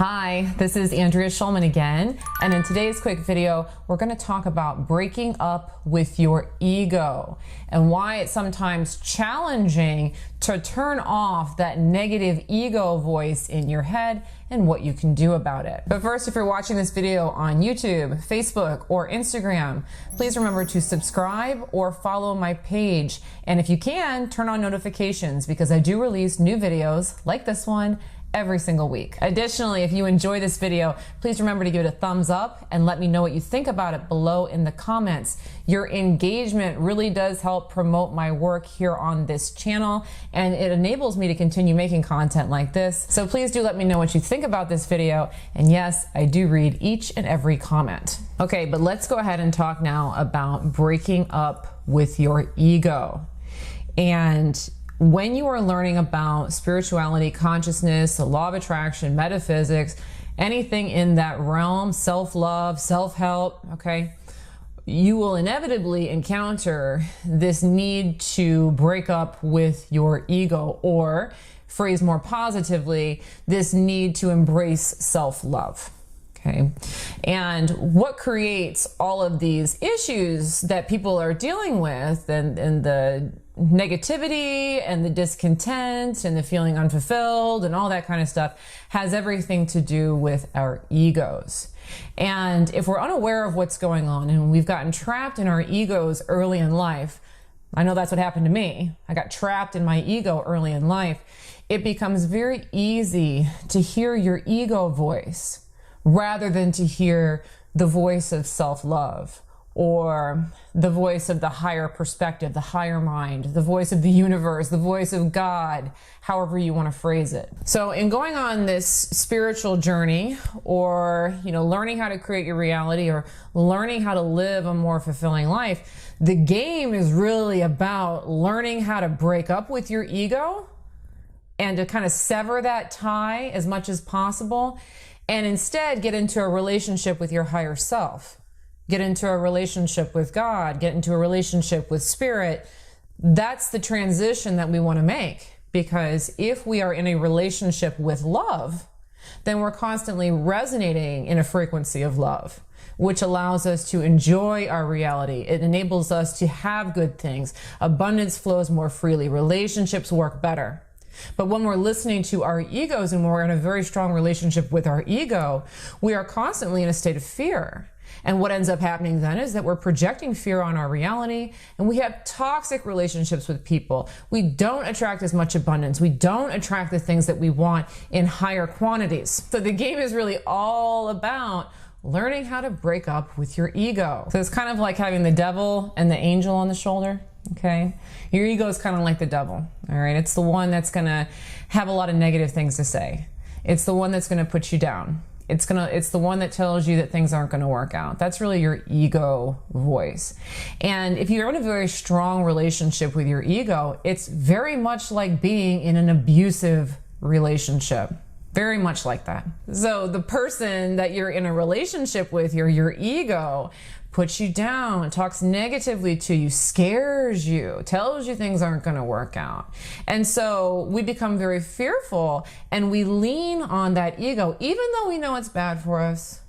Hi, this is Andrea Schulman again, and in today's quick video, we're going to talk about breaking up with your ego and why it's sometimes challenging to turn off that negative ego voice in your head and what you can do about it. But first, if you're watching this video on YouTube, Facebook, or Instagram, please remember to subscribe or follow my page. And if you can, turn on notifications because I do release new videos like this one every single week. Additionally, if you enjoy this video, please remember to give it a thumbs up and let me know what you think about it below in the comments. Your engagement really does help promote my work here on this channel, and it enables me to continue making content like this. So please do let me know what you think about this video. And yes, I do read each and every comment. Okay, but let's go ahead and talk now about breaking up with your ego. And when you are learning about spirituality, consciousness, the law of attraction, metaphysics, anything in that realm, self-love, self-help, okay, you will inevitably encounter this need to break up with your ego, or phrased more positively, this need to embrace self-love. Okay. And what creates all of these issues that people are dealing with, and the negativity and the discontent and the feeling unfulfilled and all that kind of stuff, has everything to do with our egos. And if we're unaware of what's going on and we've gotten trapped in our egos early in life, I know that's what happened to me. I got trapped in my ego early in life. It becomes very easy to hear your ego voice rather than to hear the voice of self-love, or the voice of the higher perspective, the higher mind, the voice of the universe, the voice of God, however you want to phrase it. So in going on this spiritual journey, or learning how to create your reality, or learning how to live a more fulfilling life, the game is really about learning how to break up with your ego and to kind of sever that tie as much as possible, and instead get into a relationship with your higher self. Get into a relationship with God, get into a relationship with spirit. That's the transition that we want to make, because if we are in a relationship with love, then we're constantly resonating in a frequency of love, which allows us to enjoy our reality. It enables us to have good things. Abundance flows more freely. Relationships work better. But when we're listening to our egos and we're in a very strong relationship with our ego, we are constantly in a state of fear. And what ends up happening then is that we're projecting fear on our reality, and we have toxic relationships with people. We don't attract as much abundance. We don't attract the things that we want in higher quantities. So the game is really all about learning how to break up with your ego. So it's kind of like having the devil and the angel on the shoulder. Okay, your ego is kind of like the devil. All right, it's the one that's going to have a lot of negative things to say. It's the one that's going to put you down. It's the one that tells you that things aren't going to work out. That's really your ego voice. And if you're in a very strong relationship with your ego, it's very much like being in an abusive relationship. Very much like that. So the person that you're in a relationship with, your ego, puts you down, talks negatively to you, scares you, tells you things aren't going to work out. And so we become very fearful, and we lean on that ego, even though we know it's bad for us,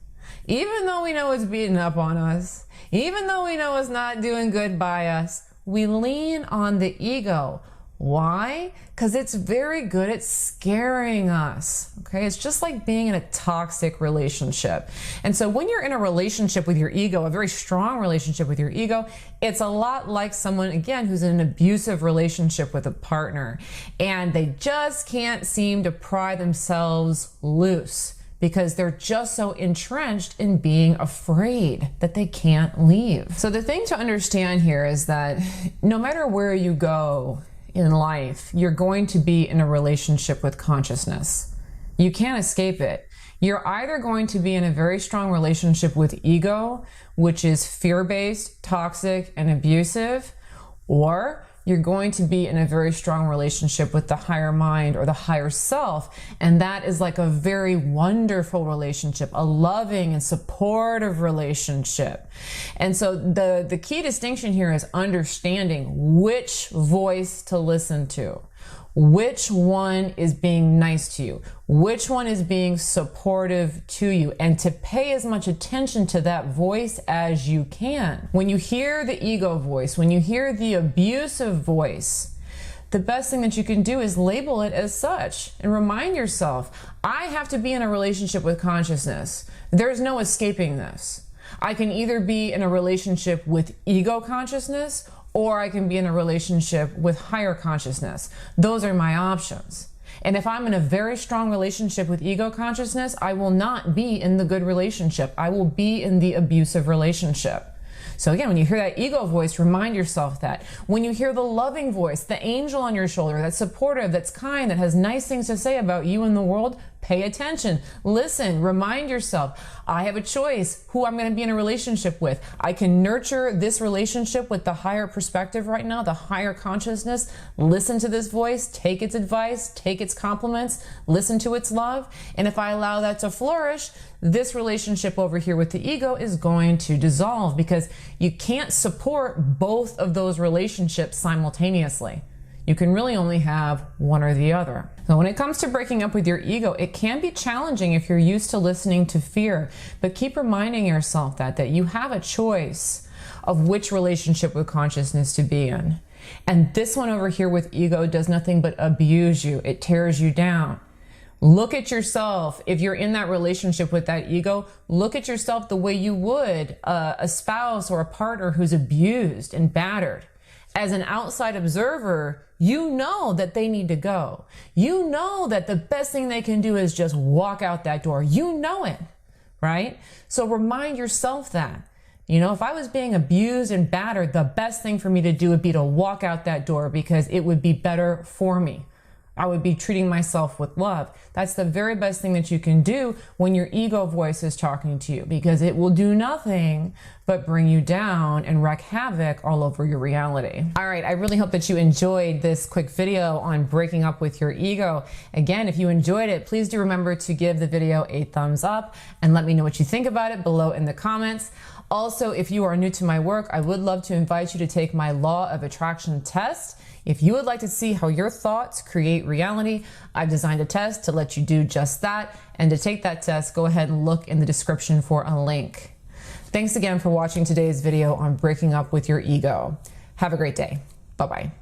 even though we know it's beating up on us, even though we know it's not doing good by us. We lean on the ego. Why? Because it's very good at scaring us. Okay, it's just like being in a toxic relationship. And so when you're in a relationship with your ego, a very strong relationship with your ego, it's a lot like someone, again, who's in an abusive relationship with a partner, and they just can't seem to pry themselves loose because they're just so entrenched in being afraid that they can't leave. So the thing to understand here is that no matter where you go in life, you're going to be in a relationship with consciousness. You can't escape it. You're either going to be in a very strong relationship with ego, which is fear-based, toxic, and abusive, or you're going to be in a very strong relationship with the higher mind or the higher self. And that is like a very wonderful relationship, a loving and supportive relationship. And so the key distinction here is understanding which voice to listen to. Which one is being nice to you? Which one is being supportive to you? And to pay as much attention to that voice as you can. When you hear the ego voice, when you hear the abusive voice, the best thing that you can do is label it as such and remind yourself, I have to be in a relationship with consciousness. There's no escaping this. I can either be in a relationship with ego consciousness, or I can be in a relationship with higher consciousness. Those are my options. And if I'm in a very strong relationship with ego consciousness, I will not be in the good relationship. I will be in the abusive relationship. So again, when you hear that ego voice, remind yourself that. When you hear the loving voice, the angel on your shoulder, that's supportive, that's kind, that has nice things to say about you and the world, pay attention. Listen, remind yourself, I have a choice who I'm going to be in a relationship with. I can nurture this relationship with the higher perspective right now, the higher consciousness. Listen to this voice, take its advice, take its compliments, listen to its love. And if I allow that to flourish, this relationship over here with the ego is going to dissolve, because you can't support both of those relationships simultaneously. You can really only have one or the other. So when it comes to breaking up with your ego, it can be challenging if you're used to listening to fear, but keep reminding yourself that you have a choice of which relationship with consciousness to be in. And this one over here with ego does nothing but abuse you. It tears you down. Look at yourself. If you're in that relationship with that ego, look at yourself the way you would a spouse or a partner who's abused and battered. As an outside observer, you know that they need to go. You know that the best thing they can do is just walk out that door. You know it, right? So remind yourself that. You know, if I was being abused and battered, the best thing for me to do would be to walk out that door, because it would be better for me. I would be treating myself with love. That's the very best thing that you can do when your ego voice is talking to you, because it will do nothing but bring you down and wreak havoc all over your reality. All right, I really hope that you enjoyed this quick video on breaking up with your ego. Again, if you enjoyed it, please do remember to give the video a thumbs up and let me know what you think about it below in the comments. Also, if you are new to my work, I would love to invite you to take my Law of Attraction test. If you would like to see how your thoughts create reality, I've designed a test to let you do just that. And to take that test, go ahead and look in the description for a link. Thanks again for watching today's video on breaking up with your ego. Have a great day. Bye-bye.